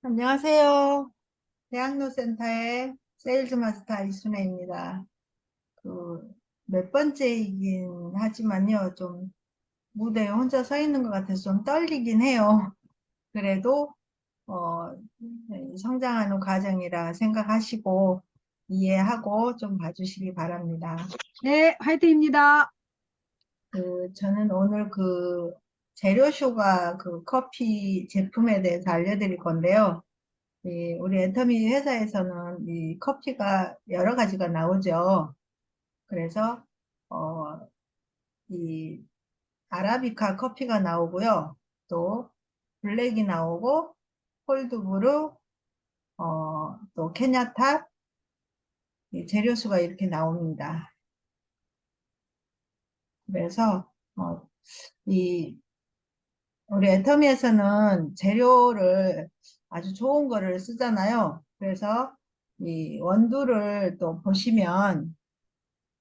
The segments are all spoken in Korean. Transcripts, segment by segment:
안녕하세요. 대학로센터의 세일즈 마스터 이순혜입니다. 그, 몇 번째이긴 하지만요, 좀 무대에 혼자 서 있는 것 같아서 좀 떨리긴 해요. 그래도, 어, 성장하는 과정이라 생각하시고, 이해하고 좀 봐주시기 바랍니다. 네, 화이팅입니다. 저는 오늘 재료쇼가 커피 제품에 대해서 알려드릴 건데요. 우리 애터미 회사에서는 이 커피가 여러 가지가 나오죠. 그래서, 어, 이 아라비카 커피가 나오고요. 또 블랙이 나오고, 콜드브루, 또 케냐탑, 이 재료수가 이렇게 나옵니다. 그래서, 이, 우리 애터미에서는 재료를 아주 좋은 거를 쓰잖아요. 그래서 이 원두를 또 보시면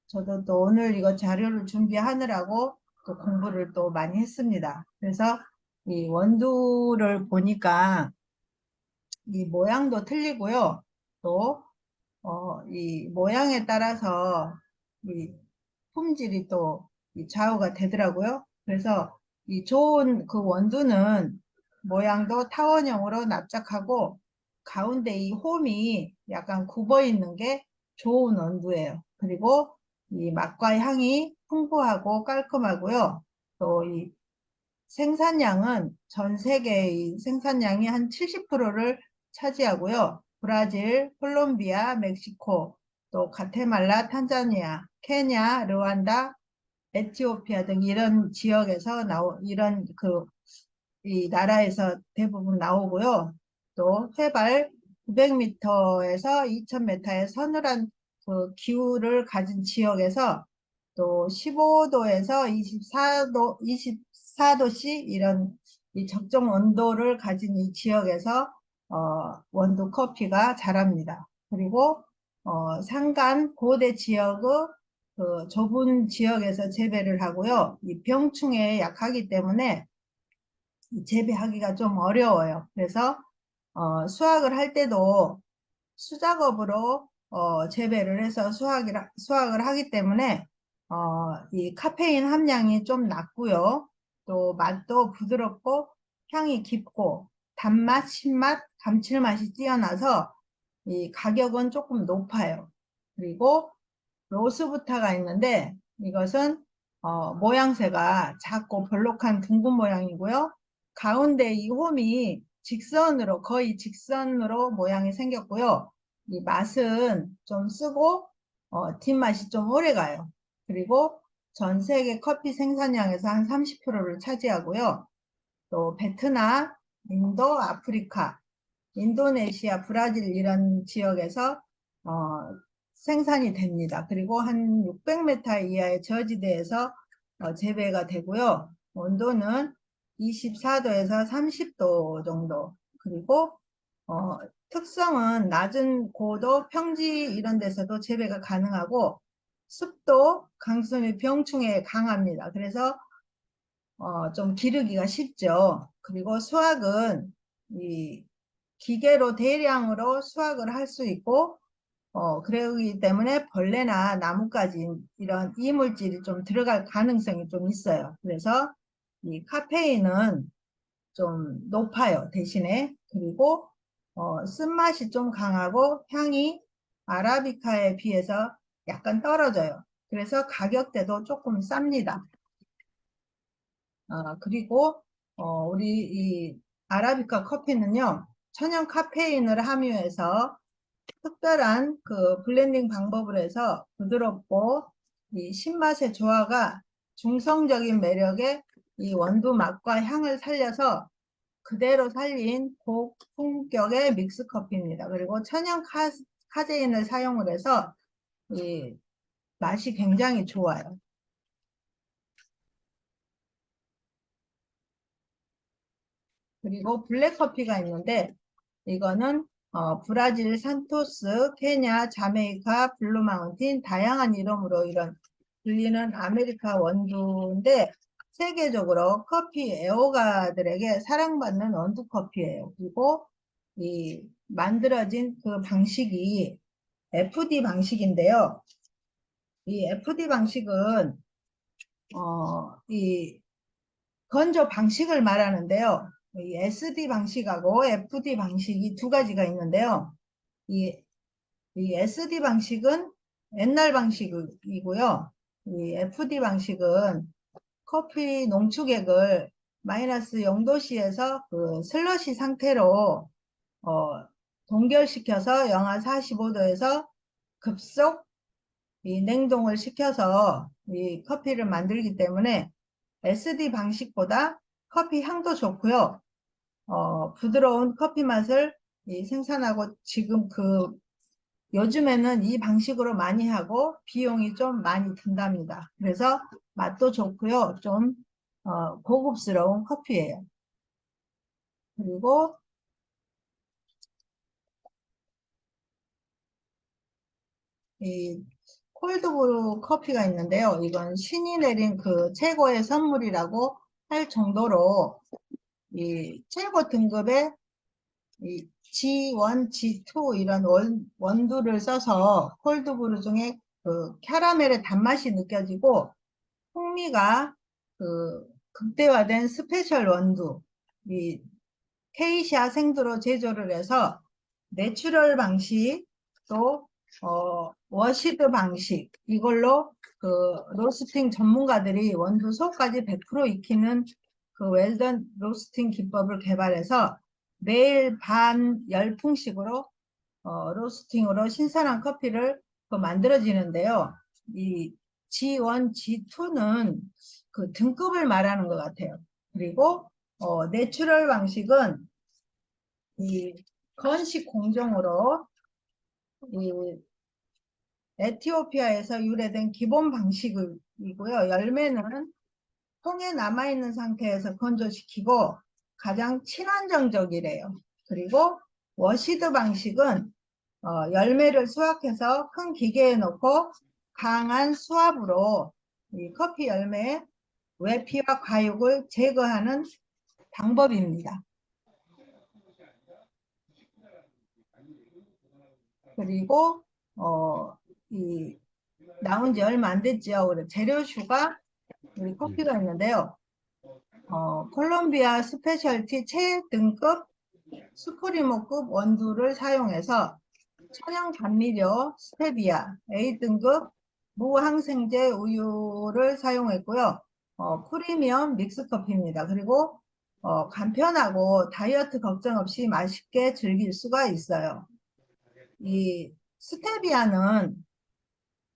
저도 또 오늘 이거 자료를 준비하느라고 또 공부를 또 많이 했습니다. 그래서 이 원두를 보니까 이 모양도 틀리고요. 또, 이 모양에 따라서 이 품질이 또이 좌우가 되더라고요. 그래서 이 좋은 그 원두는 모양도 타원형으로 납작하고 가운데 이 홈이 약간 굽어 있는 게 좋은 원두예요. 그리고 이 맛과 향이 풍부하고 깔끔하고요. 또 이 생산량은 전 세계의 생산량이 한 70%를 차지하고요. 브라질, 콜롬비아, 멕시코, 또 가테말라, 탄자니아, 케냐, 르완다, 에티오피아 등 이런 지역에서 이런 이 나라에서 대부분 나오고요. 또 해발 900m에서 2000m의 서늘한 그 기후를 가진 지역에서 또 15도에서 24도씨 이런 이 적정 온도를 가진 이 지역에서 원두 커피가 자랍니다. 그리고 산간 고대 지역의 그 좁은 지역에서 재배를 하고요. 이 병충해에 약하기 때문에 재배하기가 좀 어려워요. 그래서 수확을 할 때도 수작업으로 재배를 해서 수확을 하기 때문에 이 카페인 함량이 좀 낮고요. 또 맛도 부드럽고 향이 깊고 단맛, 신맛, 감칠맛이 뛰어나서 이 가격은 조금 높아요. 그리고 로스부타가 있는데 이것은 모양새가 작고 볼록한 둥근 모양이고요. 가운데 이 홈이 직선으로 거의 직선으로 모양이 생겼고요. 이 맛은 좀 쓰고 뒷맛이 좀 오래 가요. 그리고 전 세계 커피 생산량에서 한 30%를 차지하고요. 또 베트남, 인도, 아프리카, 인도네시아, 브라질 이런 지역에서 어, 생산이 됩니다. 그리고 한 600m 이하의 저지대에서 재배가 되고요. 온도는 24도에서 30도 정도. 그리고 어, 특성은 낮은 고도, 평지 이런 데서도 재배가 가능하고 습도, 강수 및 병충해에 강합니다. 그래서 좀 기르기가 쉽죠. 그리고 수확은 이 기계로 대량으로 수확을 할 수 있고 그러기 때문에 벌레나 나뭇가지 이런 이물질이 좀 들어갈 가능성이 좀 있어요. 그래서 이 카페인은 좀 높아요. 대신에. 그리고 쓴맛이 좀 강하고 향이 아라비카에 비해서 약간 떨어져요. 그래서 가격대도 조금 쌉니다. 그리고 우리 이 아라비카 커피는요. 천연 카페인을 함유해서 특별한 그 블렌딩 방법을 해서 부드럽고 이 신맛의 조화가 중성적인 매력의 이 원두 맛과 향을 살려서 그대로 살린 고품격의 믹스 커피입니다. 그리고 천연 카제인을 사용을 해서 이 맛이 굉장히 좋아요. 그리고 블랙 커피가 있는데 이거는 브라질, 산토스, 케냐, 자메이카, 블루마운틴 다양한 이름으로 이런 불리는 아메리카 원두인데 세계적으로 커피 애호가들에게 사랑받는 원두 커피예요. 그리고 이 만들어진 그 방식이 FD 방식인데요. 이 FD 방식은 이 건조 방식을 말하는데요. 이 SD 방식하고 FD 방식이 두 가지가 있는데요. 이 SD 방식은 옛날 방식이고요. 이 FD 방식은 커피 농축액을 마이너스 0도씨에서 그 슬러시 상태로 동결시켜서 영하 45도에서 급속 이 냉동을 시켜서 이 커피를 만들기 때문에 SD 방식보다 커피 향도 좋고요. 부드러운 커피 맛을 생산하고 지금 요즘에는 이 방식으로 많이 하고 비용이 좀 많이 든답니다. 그래서 맛도 좋고요. 좀 고급스러운 커피예요. 그리고 이 콜드브루 커피가 있는데요. 이건 신이 내린 그 최고의 선물이라고 할 정도로 이 최고 등급의 이 G1, G2 이런 원두를 써서 콜드브루 중에 그 캐러멜의 단맛이 느껴지고 풍미가 그 극대화된 스페셜 원두, 이 케이샤 생두로 제조를 해서 내추럴 방식 또 워시드 방식 이걸로 그 로스팅 전문가들이 원두 속까지 100% 익히는 그 웰던 로스팅 기법을 개발해서 매일 반 열풍식으로 로스팅으로 신선한 커피를 만들어지는데요. 이 G1, G2는 그 등급을 말하는 것 같아요. 그리고 내추럴 방식은 이 건식 공정으로 이 에티오피아에서 유래된 기본 방식이고요. 열매는 통에 남아있는 상태에서 건조시키고 가장 친환경적이래요. 그리고 워시드 방식은 열매를 수확해서 큰 기계에 넣고 강한 수압으로 이 커피 열매의 외피와 과육을 제거하는 방법입니다. 그리고 나온 지 얼마 안 됐죠. 재료슈가 우리 커피가 있는데요. 콜롬비아 스페셜티 최등급 수프리모급 원두를 사용해서 천연 감미료 스테비아 A등급 무항생제 우유를 사용했고요. 프리미엄 믹스커피입니다. 그리고 간편하고 다이어트 걱정 없이 맛있게 즐길 수가 있어요. 이 스테비아는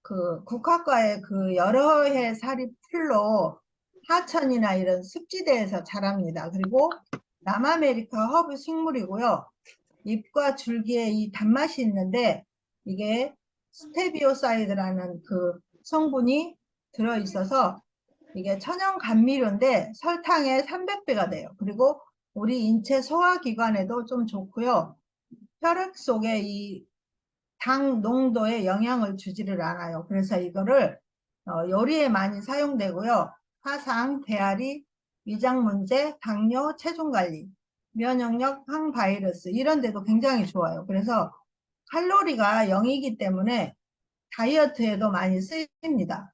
그 국화과의 그 여러 해 살이 풀로 하천이나 이런 습지대에서 자랍니다. 그리고 남아메리카 허브 식물이고요. 잎과 줄기에 이 단맛이 있는데 이게 스테비오사이드라는 그 성분이 들어있어서 이게 천연 감미료인데 설탕의 300배가 돼요. 그리고 우리 인체 소화기관에도 좀 좋고요. 혈액 속에 이 당 농도에 영향을 주지를 않아요. 그래서 이거를 요리에 많이 사용되고요. 화상, 배앓이, 위장 문제, 당뇨, 체중 관리, 면역력, 항바이러스 이런 데도 굉장히 좋아요. 그래서 칼로리가 0이기 때문에 다이어트에도 많이 쓰입니다.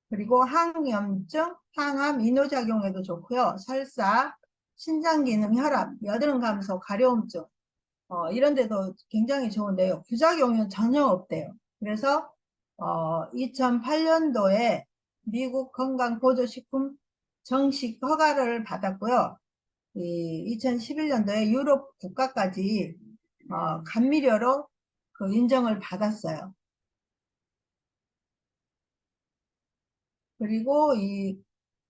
그리고 항염증, 항암, 이노작용에도 좋고요. 설사, 신장기능, 혈압, 여드름 감소, 가려움증 이런 데도 굉장히 좋은데요. 부작용은 전혀 없대요. 그래서 2008년도에 미국 건강보조식품 정식 허가를 받았고요. 2011년도에 유럽 국가까지 감미료로 그 인정을 받았어요. 그리고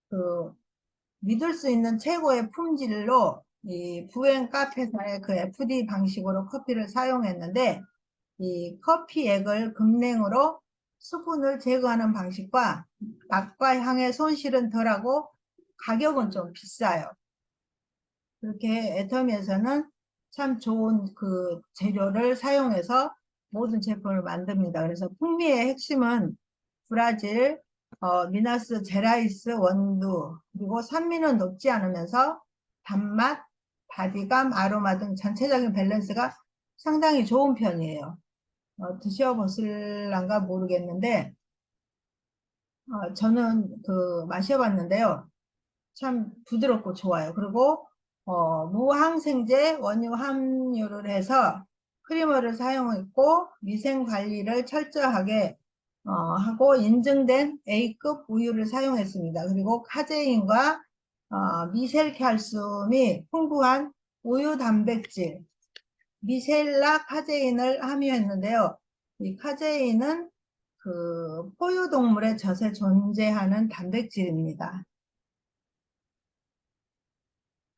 그 믿을 수 있는 최고의 품질로 이 부행 카페사의 그 FD 방식으로 커피를 사용했는데 이 커피액을 급냉으로 수분을 제거하는 방식과 맛과 향의 손실은 덜하고 가격은 좀 비싸요. 그렇게 애터미에서는 참 좋은 그 재료를 사용해서 모든 제품을 만듭니다. 그래서 풍미의 핵심은 브라질, 미나스 제라이스 원두, 그리고 산미는 높지 않으면서 단맛, 바디감, 아로마 등 전체적인 밸런스가 상당히 좋은 편이에요. 드셔보실란가 모르겠는데, 저는 마셔봤는데요. 참 부드럽고 좋아요. 그리고 무항생제 원유 함유를 해서 크리머를 사용했고 미생 관리를 철저하게 하고 인증된 A급 우유를 사용했습니다. 그리고 카제인과 미셀칼슘이 풍부한 우유 단백질, 미셀라 카제인을 함유했는데요. 이 카제인은 포유동물의 젖에 존재하는 단백질입니다.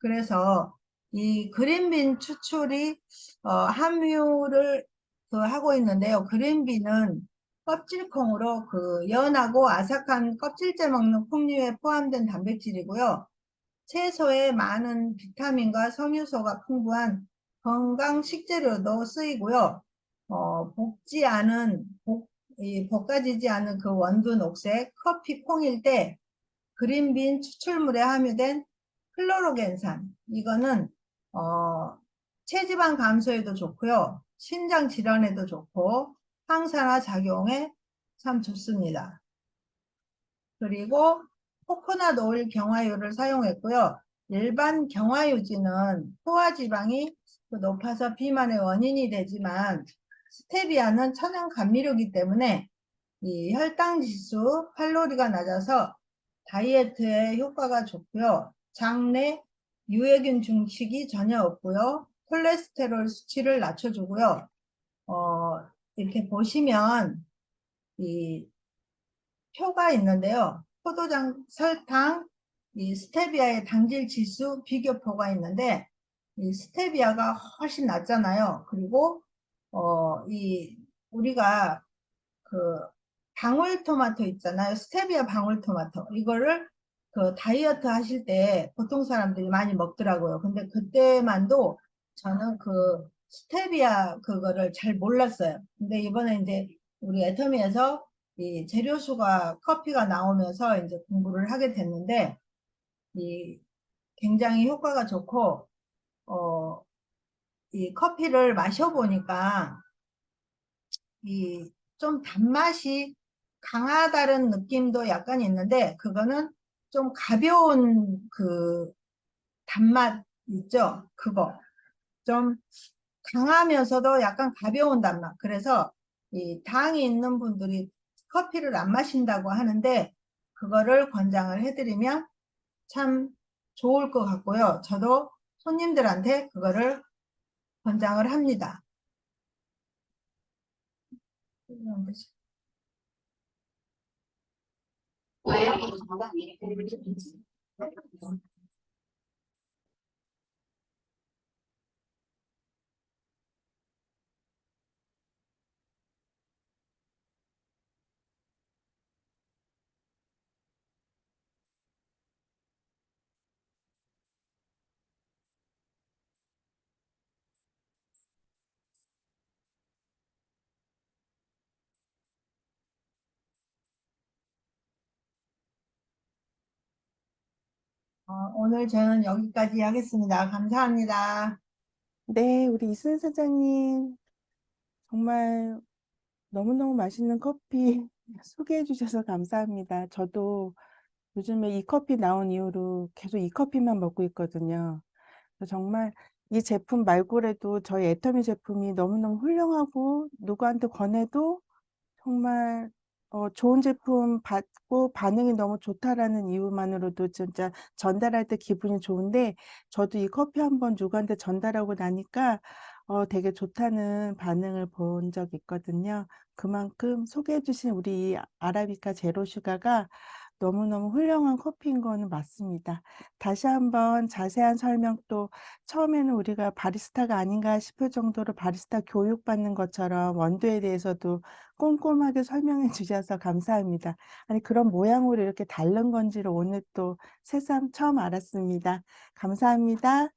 그래서 이 그린빈 추출이 함유를 하고 있는데요. 그린빈은 껍질콩으로 연하고 아삭한 껍질째 먹는 콩류에 포함된 단백질이고요. 채소에 많은 비타민과 섬유소가 풍부한 건강 식재료도 쓰이고요. 볶아지지 않은 그 원두 녹색 커피 콩일 때 그린빈 추출물에 함유된 클로로겐산, 이거는 체지방 감소에도 좋고요. 심장 질환에도 좋고 항산화 작용에 참 좋습니다. 그리고 코코넛 오일 경화유를 사용했고요. 일반 경화유지는 포화지방이 높아서 비만의 원인이 되지만 스테비아는 천연 감미료이기 때문에 이 혈당 지수, 칼로리가 낮아서 다이어트에 효과가 좋고요. 장내 유해균 증식이 전혀 없고요. 콜레스테롤 수치를 낮춰주고요. 이렇게 보시면 이 표가 있는데요. 포도당, 설탕, 이 스테비아의 당질 지수 비교표가 있는데 이 스테비아가 훨씬 낮잖아요. 그리고 우리가 그 방울토마토 있잖아요. 스테비아 방울토마토. 이거를 다이어트 하실 때 보통 사람들이 많이 먹더라고요. 근데 그때만도 저는 스테비아 그거를 잘 몰랐어요. 근데 이번에 이제 우리 애터미에서 이 재료수가 커피가 나오면서 이제 공부를 하게 됐는데 이 굉장히 효과가 좋고 이 커피를 마셔보니까 이 좀 단맛이 강하다는 느낌도 약간 있는데 그거는 좀 가벼운 단맛 있죠? 그거 좀 강하면서도 약간 가벼운 단맛. 그래서 이 당이 있는 분들이 커피를 안 마신다고 하는데 그거를 권장을 해드리면 참 좋을 것 같고요. 저도 손님들한테 그거를 권장을 합니다. 오늘 저는 여기까지 하겠습니다. 감사합니다. 네, 우리 이순 사장님, 정말 너무너무 맛있는 커피 소개해 주셔서 감사합니다. 저도 요즘에 이 커피 나온 이후로 계속 이 커피만 먹고 있거든요. 그래서 정말 이 제품 말고라도 저희 애터미 제품이 너무너무 훌륭하고 누구한테 권해도 정말 좋은 제품 받고 반응이 너무 좋다라는 이유만으로도 진짜 전달할 때 기분이 좋은데 저도 이 커피 한번 누구한테 전달하고 나니까 되게 좋다는 반응을 본 적이 있거든요. 그만큼 소개해 주신 우리 아라비카 제로 슈가가 너무너무 훌륭한 커피인 거는 맞습니다. 다시 한번 자세한 설명 또 처음에는 우리가 바리스타가 아닌가 싶을 정도로 바리스타 교육받는 것처럼 원두에 대해서도 꼼꼼하게 설명해 주셔서 감사합니다. 아니 그런 모양으로 이렇게 다른 건지를 오늘 또 새삼 처음 알았습니다. 감사합니다.